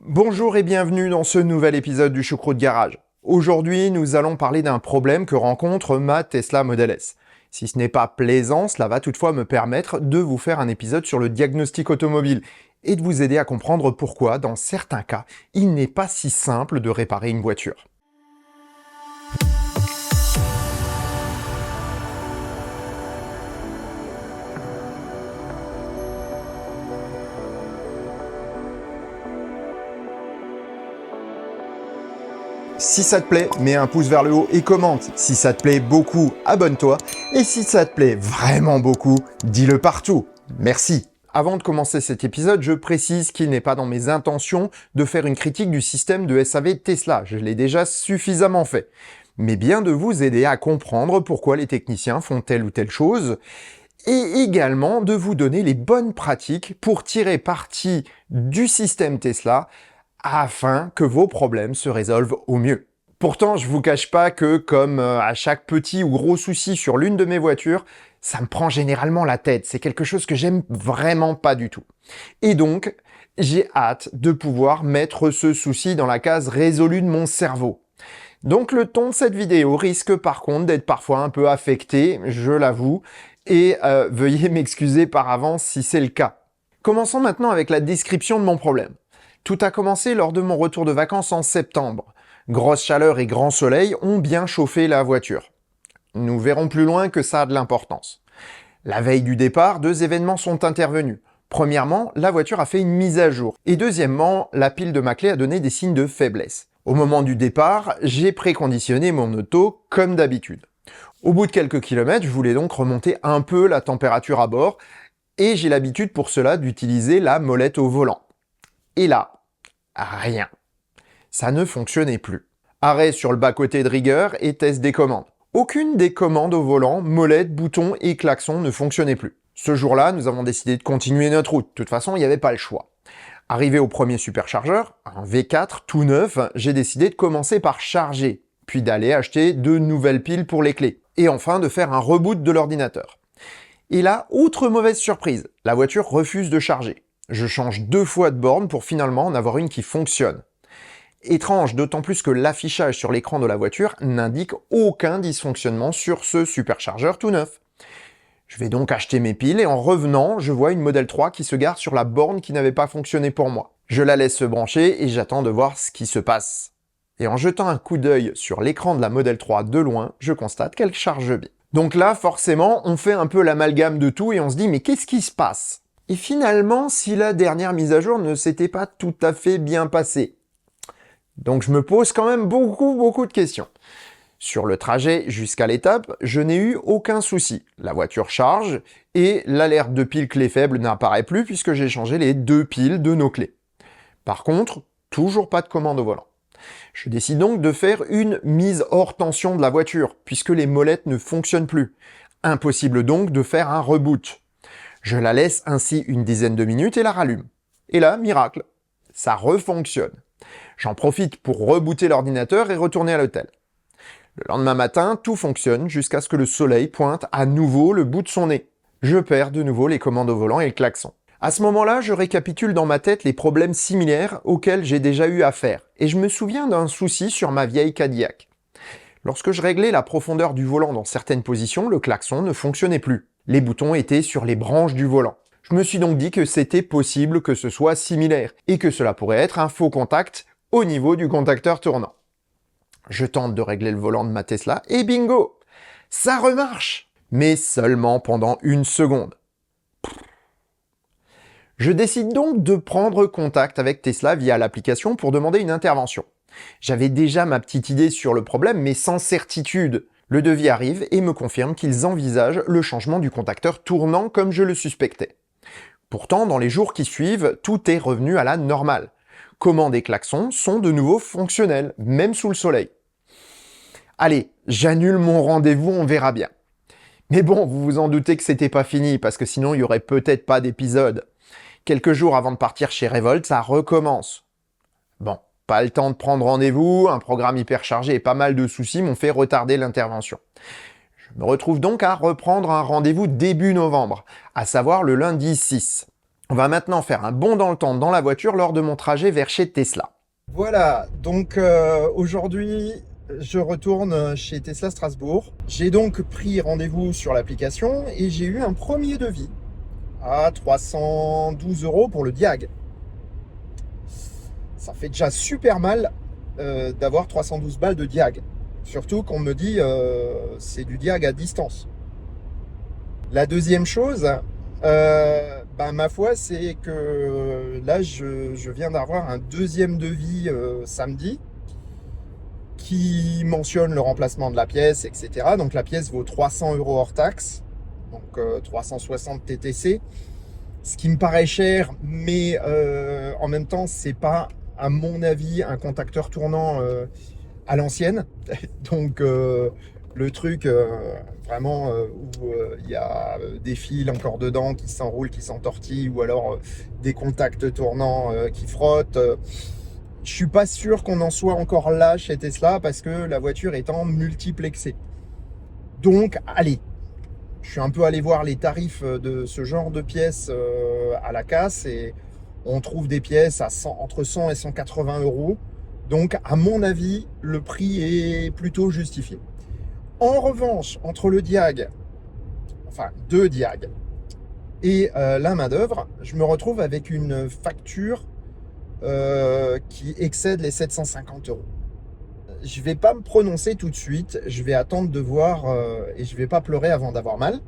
Bonjour et bienvenue dans ce nouvel épisode du Choucroute Garage. Aujourd'hui, nous allons parler d'un problème que rencontre ma Tesla Model S. Si ce n'est pas plaisant, cela va toutefois me permettre de vous faire un épisode sur le diagnostic automobile et de vous aider à comprendre pourquoi, dans certains cas, il n'est pas si simple de réparer une voiture. Si ça te plaît, mets un pouce vers le haut et commente. Si ça te plaît beaucoup, abonne-toi. Et si ça te plaît vraiment beaucoup, dis-le partout. Merci. Avant de commencer cet épisode, je précise qu'il n'est pas dans mes intentions de faire une critique du système de SAV Tesla. Je l'ai déjà suffisamment fait. Mais bien de vous aider à comprendre pourquoi les techniciens font telle ou telle chose et également de vous donner les bonnes pratiques pour tirer parti du système Tesla afin que vos problèmes se résolvent au mieux. Pourtant, je vous cache pas que, comme à chaque petit ou gros souci sur l'une de mes voitures, ça me prend généralement la tête. C'est quelque chose que j'aime vraiment pas du tout. Et donc, j'ai hâte de pouvoir mettre ce souci dans la case résolue de mon cerveau. Donc le ton de cette vidéo risque par contre d'être parfois un peu affecté, je l'avoue, et veuillez m'excuser par avance si c'est le cas. Commençons maintenant avec la description de mon problème. Tout a commencé lors de mon retour de vacances en septembre. Grosse chaleur et grand soleil ont bien chauffé la voiture. Nous verrons plus loin que ça a de l'importance. La veille du départ, deux événements sont intervenus. Premièrement, la voiture a fait une mise à jour. Et deuxièmement, la pile de ma clé a donné des signes de faiblesse. Au moment du départ, j'ai préconditionné mon auto comme d'habitude. Au bout de quelques kilomètres, je voulais donc remonter un peu la température à bord et j'ai l'habitude pour cela d'utiliser la molette au volant. Et là, rien. Ça ne fonctionnait plus. Arrêt sur le bas-côté de rigueur et test des commandes. Aucune des commandes au volant, molette, bouton et klaxon ne fonctionnait plus. Ce jour-là, nous avons décidé de continuer notre route. De toute façon, il n'y avait pas le choix. Arrivé au premier superchargeur, un V4 tout neuf, j'ai décidé de commencer par charger, puis d'aller acheter de nouvelles piles pour les clés, et enfin de faire un reboot de l'ordinateur. Et là, autre mauvaise surprise, la voiture refuse de charger. Je change 2 fois de borne pour finalement en avoir une qui fonctionne. Étrange, d'autant plus que l'affichage sur l'écran de la voiture n'indique aucun dysfonctionnement sur ce superchargeur tout neuf. Je vais donc acheter mes piles et en revenant, je vois une Model 3 qui se gare sur la borne qui n'avait pas fonctionné pour moi. Je la laisse se brancher et j'attends de voir ce qui se passe. Et en jetant un coup d'œil sur l'écran de la Model 3 de loin, je constate qu'elle charge bien. Donc là, forcément, on fait un peu l'amalgame de tout et on se dit « mais qu'est-ce qui se passe ?» Et finalement, si la dernière mise à jour ne s'était pas tout à fait bien passée. Donc je me pose quand même beaucoup de questions. Sur le trajet jusqu'à l'étape, je n'ai eu aucun souci. La voiture charge et l'alerte de pile clé faible n'apparaît plus puisque j'ai changé les 2 piles de nos clés. Par contre, toujours pas de commande au volant. Je décide donc de faire une mise hors tension de la voiture puisque les molettes ne fonctionnent plus. Impossible donc de faire un reboot. Je la laisse ainsi une dizaine de minutes et la rallume. Et là, miracle, ça refonctionne. J'en profite pour rebooter l'ordinateur et retourner à l'hôtel. Le lendemain matin, tout fonctionne jusqu'à ce que le soleil pointe à nouveau le bout de son nez. Je perds de nouveau les commandes au volant et le klaxon. À ce moment-là, je récapitule dans ma tête les problèmes similaires auxquels j'ai déjà eu affaire, et je me souviens d'un souci sur ma vieille Cadillac. Lorsque je réglais la profondeur du volant dans certaines positions, le klaxon ne fonctionnait plus. Les boutons étaient sur les branches du volant. Je me suis donc dit que c'était possible que ce soit similaire, et que cela pourrait être un faux contact au niveau du contacteur tournant. Je tente de régler le volant de ma Tesla, et bingo! Ça remarche! Mais seulement pendant 1 seconde. Je décide donc de prendre contact avec Tesla via l'application pour demander une intervention. J'avais déjà ma petite idée sur le problème, mais sans certitude. Le devis arrive et me confirme qu'ils envisagent le changement du contacteur tournant comme je le suspectais. Pourtant, dans les jours qui suivent, tout est revenu à la normale. Commande et klaxon sont de nouveau fonctionnels, même sous le soleil. Allez, j'annule mon rendez-vous, on verra bien. Mais bon, vous vous en doutez que c'était pas fini, parce que sinon il y aurait peut-être pas d'épisode. Quelques jours avant de partir chez Revolt, ça recommence. Bon, pas le temps de prendre rendez-vous, un programme hyper chargé et pas mal de soucis m'ont fait retarder l'intervention. Je me retrouve donc à reprendre un rendez-vous début novembre, à savoir le lundi 6. On va maintenant faire un bond dans le temps dans la voiture lors de mon trajet vers chez Tesla. Voilà, donc aujourd'hui, je retourne chez Tesla Strasbourg. J'ai donc pris rendez-vous sur l'application et j'ai eu un premier devis à 312 € pour le Diag. Ça fait déjà super mal d'avoir 312 balles de Diag. Surtout qu'on me dit c'est du Diag à distance. La deuxième chose, ma foi, c'est que là, je viens d'avoir un deuxième devis samedi qui mentionne le remplacement de la pièce, etc. Donc la pièce vaut 300 € hors taxe, donc 360 TTC, ce qui me paraît cher, mais en même temps, c'est pas, à mon avis, un contacteur tournant à l'ancienne. Donc le truc vraiment où il y a des fils encore dedans qui s'enroulent, qui s'entortillent, ou alors des contacts tournants qui frottent. Je suis pas sûr qu'on en soit encore là chez Tesla parce que la voiture est en multiplexée. Donc allez, je suis un peu allé voir les tarifs de ce genre de pièces à la casse et on trouve des pièces à entre 100 et 180 €. Donc, à mon avis, le prix est plutôt justifié. En revanche, entre le Diag, enfin deux Diag, et la main-d'œuvre, je me retrouve avec une facture qui excède les 750 €. Je ne vais pas me prononcer tout de suite, je vais attendre de voir, et je ne vais pas pleurer avant d'avoir mal.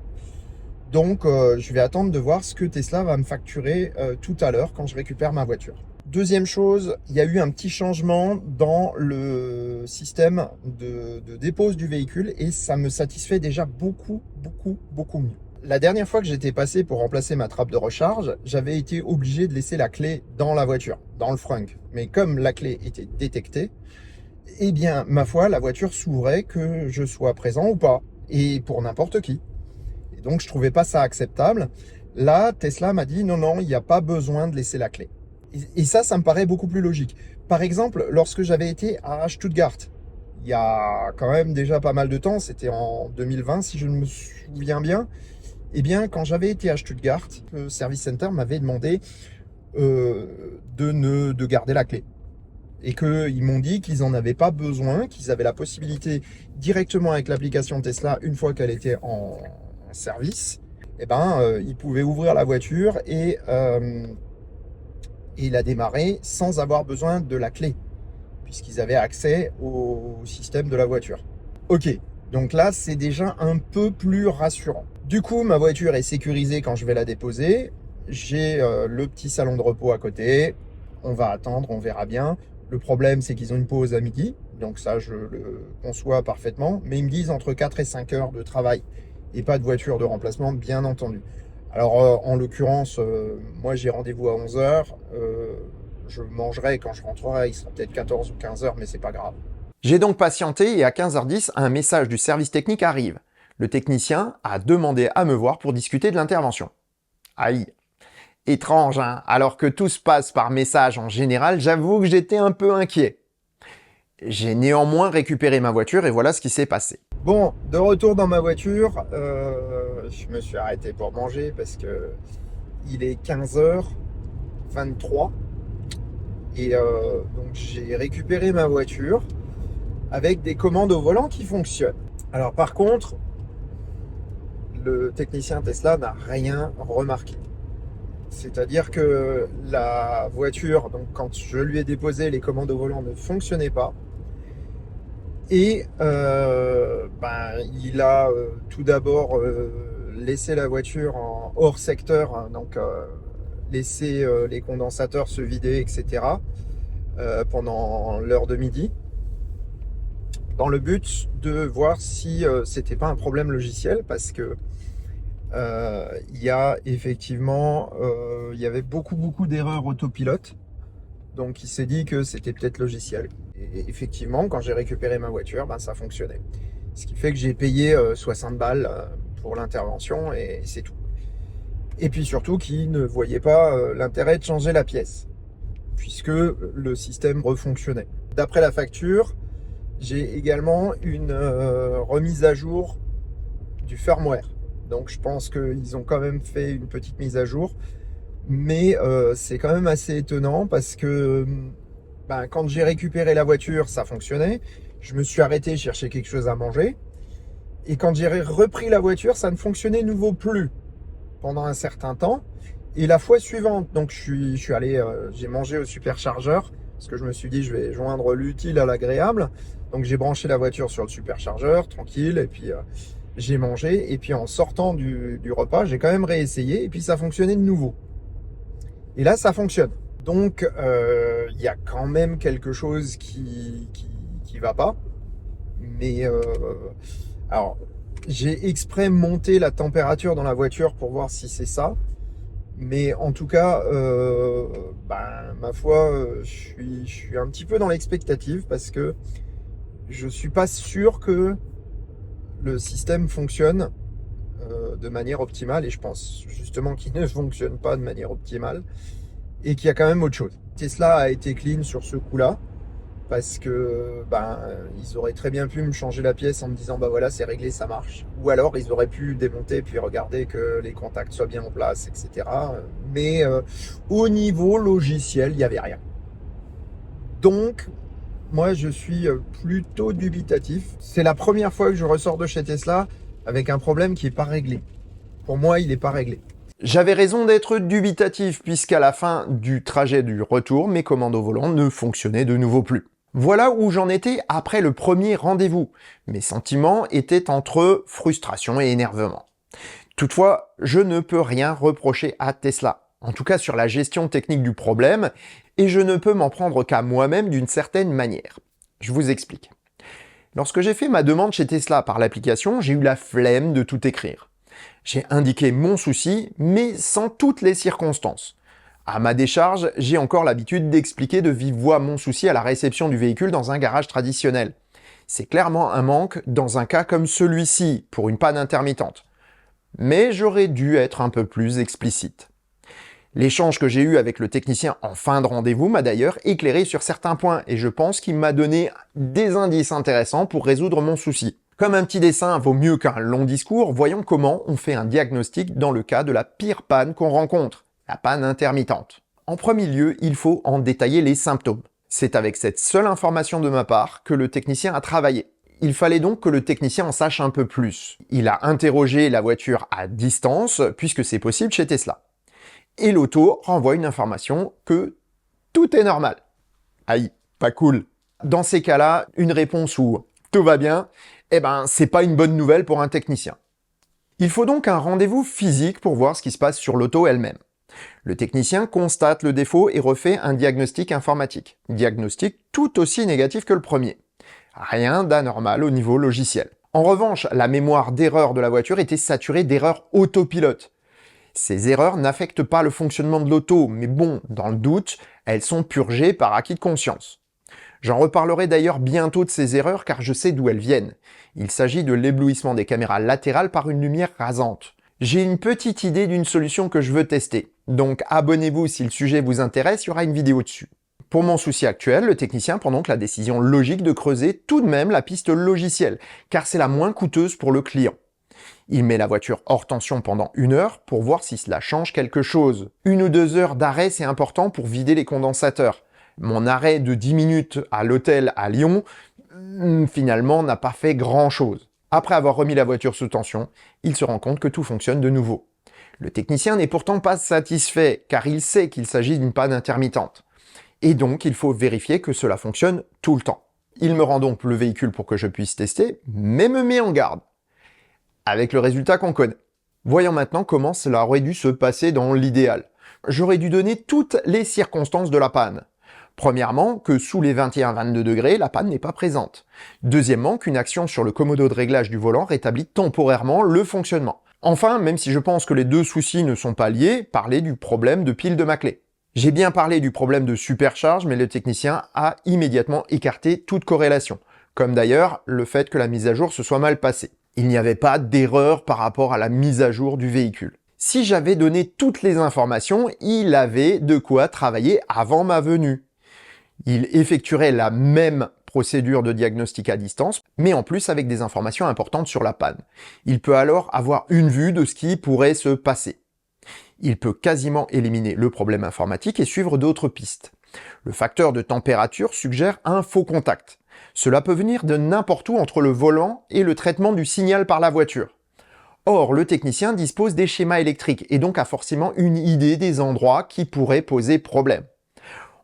Donc, je vais attendre de voir ce que Tesla va me facturer tout à l'heure quand je récupère ma voiture. Deuxième chose, il y a eu un petit changement dans le système de dépose du véhicule et ça me satisfait déjà beaucoup mieux. La dernière fois que j'étais passé pour remplacer ma trappe de recharge, j'avais été obligé de laisser la clé dans la voiture, dans le frunk. Mais comme la clé était détectée, eh bien, ma foi, la voiture s'ouvrait que je sois présent ou pas, et pour n'importe qui. Et donc, je trouvais pas ça acceptable. Là, Tesla m'a dit non, il n'y a pas besoin de laisser la clé. Et ça me paraît beaucoup plus logique. Par exemple, lorsque j'avais été à Stuttgart, il y a quand même déjà pas mal de temps, c'était en 2020 si je me souviens bien, eh bien, quand j'avais été à Stuttgart, le service center m'avait demandé de garder la clé. Et qu'ils m'ont dit qu'ils n'en avaient pas besoin, qu'ils avaient la possibilité directement avec l'application Tesla, une fois qu'elle était en service, ils pouvaient ouvrir la voiture et la démarrer sans avoir besoin de la clé, puisqu'ils avaient accès au système de la voiture. Ok, donc là, c'est déjà un peu plus rassurant. Du coup, ma voiture est sécurisée quand je vais la déposer. J'ai le petit salon de repos à côté. On va attendre, on verra bien. Le problème, c'est qu'ils ont une pause à midi. Donc ça, je le conçois parfaitement. Mais ils me disent entre 4 et 5 heures de travail et pas de voiture de remplacement, bien entendu. Alors, en l'occurrence, moi, j'ai rendez-vous à 11 heures. Je mangerai quand je rentrerai. Il sera peut-être 14 ou 15 heures, mais c'est pas grave. J'ai donc patienté et à 15h10, un message du service technique arrive. Le technicien a demandé à me voir pour discuter de l'intervention. Aïe. Étrange, hein? Alors que tout se passe par message en général, j'avoue que j'étais un peu inquiet. J'ai néanmoins récupéré ma voiture et voilà ce qui s'est passé. Bon, de retour dans ma voiture, je me suis arrêté pour manger parce que il est 15h23 et donc j'ai récupéré ma voiture avec des commandes au volant qui fonctionnent. Alors par contre, le technicien Tesla n'a rien remarqué. C'est-à-dire que la voiture, donc quand je lui ai déposé, les commandes au volant ne fonctionnaient pas. Et il a tout d'abord laissé la voiture en hors secteur, hein, donc laissé les condensateurs se vider, etc. Pendant l'heure de midi, dans le but de voir si c'était pas un problème logiciel, parce que il y a effectivement, il y avait beaucoup d'erreurs autopilote, donc il s'est dit que c'était peut-être logiciel. Et effectivement, quand j'ai récupéré ma voiture, ça fonctionnait. Ce qui fait que j'ai payé 60 balles pour l'intervention et c'est tout. Et puis surtout qu'il ne voyait pas l'intérêt de changer la pièce, puisque le système refonctionnait. D'après la facture, j'ai également une remise à jour du firmware. Donc je pense qu'ils ont quand même fait une petite mise à jour. Mais c'est quand même assez étonnant parce que quand j'ai récupéré la voiture, ça fonctionnait. Je me suis arrêté chercher quelque chose à manger. Et quand j'ai repris la voiture, ça ne fonctionnait nouveau plus pendant un certain temps. Et la fois suivante, donc je suis allé, j'ai mangé au superchargeur parce que je me suis dit je vais joindre l'utile à l'agréable. Donc j'ai branché la voiture sur le superchargeur, tranquille, et puis j'ai mangé. Et puis en sortant du repas, j'ai quand même réessayé et puis ça fonctionnait de nouveau. Et là, ça fonctionne. Donc il y a quand même quelque chose qui va pas. Mais alors, j'ai exprès monté la température dans la voiture pour voir si c'est ça. Mais en tout cas, ma foi, je suis un petit peu dans l'expectative parce que je suis pas sûr que le système fonctionne de manière optimale et je pense justement qu'il ne fonctionne pas de manière optimale et qu'il y a quand même autre chose. Tesla a été clean sur ce coup-là parce que ils auraient très bien pu me changer la pièce en me disant voilà, c'est réglé, ça marche. Ou alors ils auraient pu démonter puis regarder que les contacts soient bien en place, etc. Mais au niveau logiciel, il n'y avait rien. Donc moi je suis plutôt dubitatif. C'est la première fois que je ressors de chez Tesla avec un problème qui n'est pas réglé. Pour moi, il n'est pas réglé. J'avais raison d'être dubitatif puisqu'à la fin du trajet du retour, mes commandes au volant ne fonctionnaient de nouveau plus. Voilà où j'en étais après le premier rendez-vous. Mes sentiments étaient entre frustration et énervement. Toutefois, je ne peux rien reprocher à Tesla, en tout cas sur la gestion technique du problème, et je ne peux m'en prendre qu'à moi-même d'une certaine manière. Je vous explique. Lorsque j'ai fait ma demande chez Tesla par l'application, j'ai eu la flemme de tout écrire. J'ai indiqué mon souci, mais sans toutes les circonstances. À ma décharge, j'ai encore l'habitude d'expliquer de vive voix mon souci à la réception du véhicule dans un garage traditionnel. C'est clairement un manque dans un cas comme celui-ci, pour une panne intermittente. Mais j'aurais dû être un peu plus explicite. L'échange que j'ai eu avec le technicien en fin de rendez-vous m'a d'ailleurs éclairé sur certains points et je pense qu'il m'a donné des indices intéressants pour résoudre mon souci. Comme un petit dessin vaut mieux qu'un long discours, voyons comment on fait un diagnostic dans le cas de la pire panne qu'on rencontre, la panne intermittente. En premier lieu, il faut en détailler les symptômes. C'est avec cette seule information de ma part que le technicien a travaillé. Il fallait donc que le technicien en sache un peu plus. Il a interrogé la voiture à distance, puisque c'est possible chez Tesla. Et l'auto renvoie une information que tout est normal. Aïe, pas cool. Dans ces cas-là, une réponse où tout va bien, c'est pas une bonne nouvelle pour un technicien. Il faut donc un rendez-vous physique pour voir ce qui se passe sur l'auto elle-même. Le technicien constate le défaut et refait un diagnostic informatique. Diagnostic tout aussi négatif que le premier. Rien d'anormal au niveau logiciel. En revanche, la mémoire d'erreur de la voiture était saturée d'erreurs autopilote. Ces erreurs n'affectent pas le fonctionnement de l'auto, mais bon, dans le doute, elles sont purgées par acquis de conscience. J'en reparlerai d'ailleurs bientôt de ces erreurs car je sais d'où elles viennent. Il s'agit de l'éblouissement des caméras latérales par une lumière rasante. J'ai une petite idée d'une solution que je veux tester, donc abonnez-vous si le sujet vous intéresse, il y aura une vidéo dessus. Pour mon souci actuel, le technicien prend donc la décision logique de creuser tout de même la piste logicielle, car c'est la moins coûteuse pour le client. Il met la voiture hors tension pendant 1 heure pour voir si cela change quelque chose. 1 ou 2 heures d'arrêt, c'est important pour vider les condensateurs. Mon arrêt de 10 minutes à l'hôtel à Lyon, finalement, n'a pas fait grand-chose. Après avoir remis la voiture sous tension, il se rend compte que tout fonctionne de nouveau. Le technicien n'est pourtant pas satisfait, car il sait qu'il s'agit d'une panne intermittente. Et donc, il faut vérifier que cela fonctionne tout le temps. Il me rend donc le véhicule pour que je puisse tester, mais me met en garde. Avec le résultat qu'on connaît. Voyons maintenant comment cela aurait dû se passer dans l'idéal. J'aurais dû donner toutes les circonstances de la panne. Premièrement, que sous les 21-22 degrés, la panne n'est pas présente. Deuxièmement, qu'une action sur le commodo de réglage du volant rétablit temporairement le fonctionnement. Enfin, même si je pense que les deux soucis ne sont pas liés, parler du problème de pile de ma clé. J'ai bien parlé du problème de supercharge, mais le technicien a immédiatement écarté toute corrélation. Comme d'ailleurs, le fait que la mise à jour se soit mal passée. Il n'y avait pas d'erreur par rapport à la mise à jour du véhicule. Si j'avais donné toutes les informations, il avait de quoi travailler avant ma venue. Il effectuerait la même procédure de diagnostic à distance, mais en plus avec des informations importantes sur la panne. Il peut alors avoir une vue de ce qui pourrait se passer. Il peut quasiment éliminer le problème informatique et suivre d'autres pistes. Le facteur de température suggère un faux contact. Cela peut venir de n'importe où entre le volant et le traitement du signal par la voiture. Or, le technicien dispose des schémas électriques et donc a forcément une idée des endroits qui pourraient poser problème.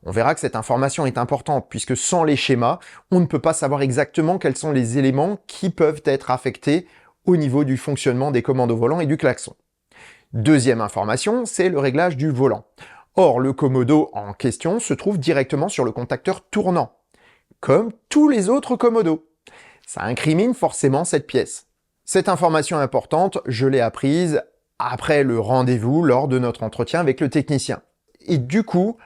On verra que cette information est importante puisque sans les schémas, on ne peut pas savoir exactement quels sont les éléments qui peuvent être affectés au niveau du fonctionnement des commandes au volant et du klaxon. Deuxième information, c'est le réglage du volant. Or, le commodo en question se trouve directement sur le contacteur tournant, comme tous les autres commodos. Ça incrimine forcément cette pièce. Cette information importante, je l'ai apprise après le rendez-vous lors de notre entretien avec le technicien. Et du coup,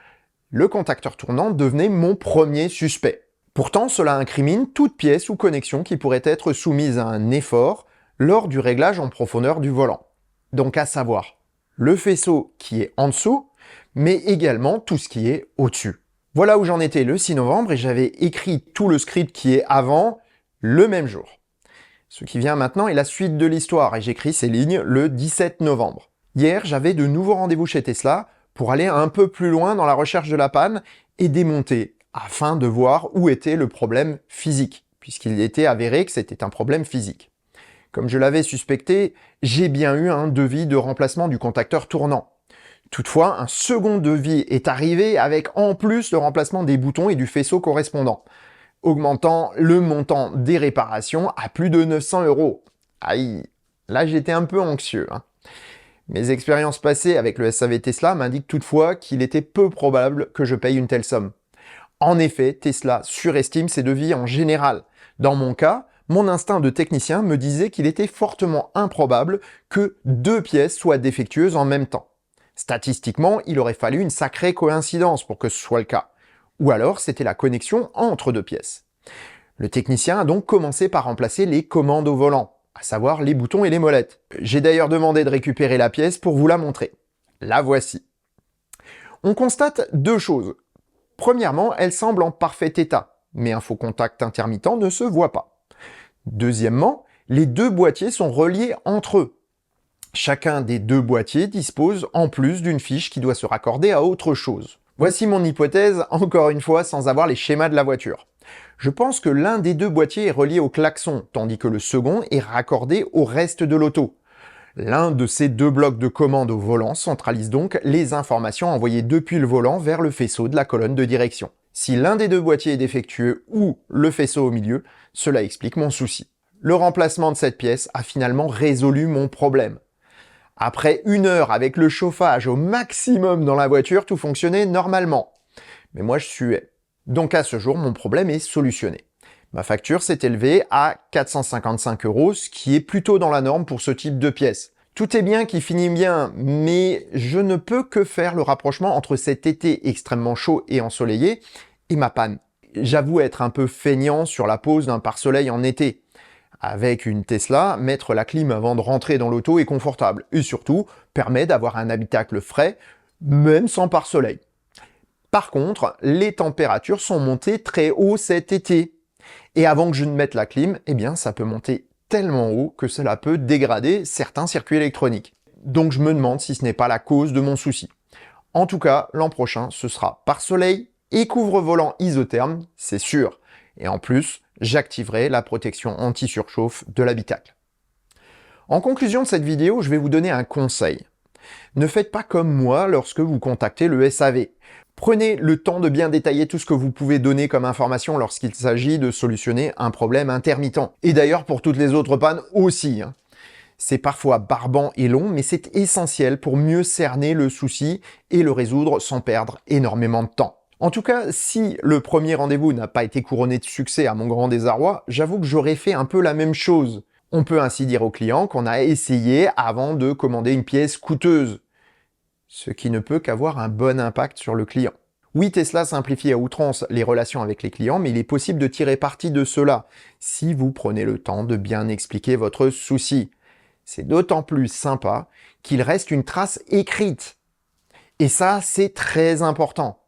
le contacteur tournant devenait mon premier suspect. Pourtant, cela incrimine toute pièce ou connexion qui pourrait être soumise à un effort lors du réglage en profondeur du volant. Donc à savoir, le faisceau qui est en dessous, mais également tout ce qui est au-dessus. Voilà où j'en étais le 6 novembre et j'avais écrit tout le script qui est avant le même jour. Ce qui vient maintenant est la suite de l'histoire et j'écris ces lignes le 17 novembre. Hier, j'avais de nouveaux rendez-vous chez Tesla pour aller un peu plus loin dans la recherche de la panne et démonter, afin de voir où était le problème physique, puisqu'il était avéré que c'était un problème physique. Comme je l'avais suspecté, j'ai bien eu un devis de remplacement du contacteur tournant. Toutefois, un second devis est arrivé avec en plus le remplacement des boutons et du faisceau correspondant, augmentant le montant des réparations à plus de 900 €. Aïe, là j'étais un peu anxieux. Mes expériences passées avec le SAV Tesla m'indiquent toutefois qu'il était peu probable que je paye une telle somme. En effet, Tesla surestime ses devis en général. Dans mon cas, mon instinct de technicien me disait qu'il était fortement improbable que 2 pièces soient défectueuses en même temps. Statistiquement, il aurait fallu une sacrée coïncidence pour que ce soit le cas. Ou alors, c'était la connexion entre 2 pièces. Le technicien a donc commencé par remplacer les commandes au volant, à savoir les boutons et les molettes. J'ai d'ailleurs demandé de récupérer la pièce pour vous la montrer. La voici. On constate 2 choses. Premièrement, elle semble en parfait état, mais un faux contact intermittent ne se voit pas. Deuxièmement, les 2 boîtiers sont reliés entre eux. Chacun des 2 boîtiers dispose en plus d'une fiche qui doit se raccorder à autre chose. Voici mon hypothèse, encore une fois, sans avoir les schémas de la voiture. Je pense que l'un des 2 boîtiers est relié au klaxon, tandis que le second est raccordé au reste de l'auto. L'un de ces 2 blocs de commande au volant centralise donc les informations envoyées depuis le volant vers le faisceau de la colonne de direction. Si l'un des 2 boîtiers est défectueux ou le faisceau au milieu, cela explique mon souci. Le remplacement de cette pièce a finalement résolu mon problème. Après 1 heure avec le chauffage au maximum dans la voiture, tout fonctionnait normalement. Mais moi je suais. Donc à ce jour, mon problème est solutionné. Ma facture s'est élevée à 455 €, ce qui est plutôt dans la norme pour ce type de pièce. Tout est bien qui finit bien, mais je ne peux que faire le rapprochement entre cet été extrêmement chaud et ensoleillé et ma panne. J'avoue être un peu feignant sur la pose d'un pare-soleil en été. Avec une Tesla, mettre la clim avant de rentrer dans l'auto est confortable et surtout permet d'avoir un habitacle frais, même sans pare-soleil. Par contre, les températures sont montées très haut cet été. Et avant que je ne mette la clim, eh bien ça peut monter tellement haut que cela peut dégrader certains circuits électroniques. Donc je me demande si ce n'est pas la cause de mon souci. En tout cas, l'an prochain, ce sera pare-soleil et couvre-volant isotherme, c'est sûr. Et en plus, j'activerai la protection anti-surchauffe de l'habitacle. En conclusion de cette vidéo, je vais vous donner un conseil. Ne faites pas comme moi lorsque vous contactez le SAV. Prenez le temps de bien détailler tout ce que vous pouvez donner comme information lorsqu'il s'agit de solutionner un problème intermittent. Et d'ailleurs pour toutes les autres pannes aussi. C'est parfois barbant et long, mais c'est essentiel pour mieux cerner le souci et le résoudre sans perdre énormément de temps. En tout cas, si le premier rendez-vous n'a pas été couronné de succès à mon grand désarroi, j'avoue que j'aurais fait un peu la même chose. On peut ainsi dire au client qu'on a essayé avant de commander une pièce coûteuse, ce qui ne peut qu'avoir un bon impact sur le client. Oui, Tesla simplifie à outrance les relations avec les clients, mais il est possible de tirer parti de cela si vous prenez le temps de bien expliquer votre souci. C'est d'autant plus sympa qu'il reste une trace écrite. Et ça, c'est très important.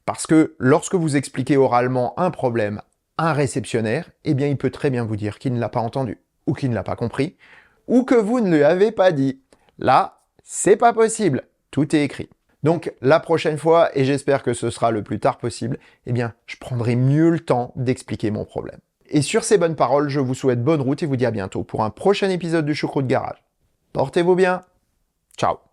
Parce que lorsque vous expliquez oralement un problème à un réceptionnaire, eh bien il peut très bien vous dire qu'il ne l'a pas entendu, ou qu'il ne l'a pas compris, ou que vous ne lui avez pas dit. Là, c'est pas possible. Tout est écrit. Donc la prochaine fois, et j'espère que ce sera le plus tard possible, eh bien, je prendrai mieux le temps d'expliquer mon problème. Et sur ces bonnes paroles, je vous souhaite bonne route et vous dis à bientôt pour un prochain épisode du Choucroute Garage. Portez-vous bien. Ciao.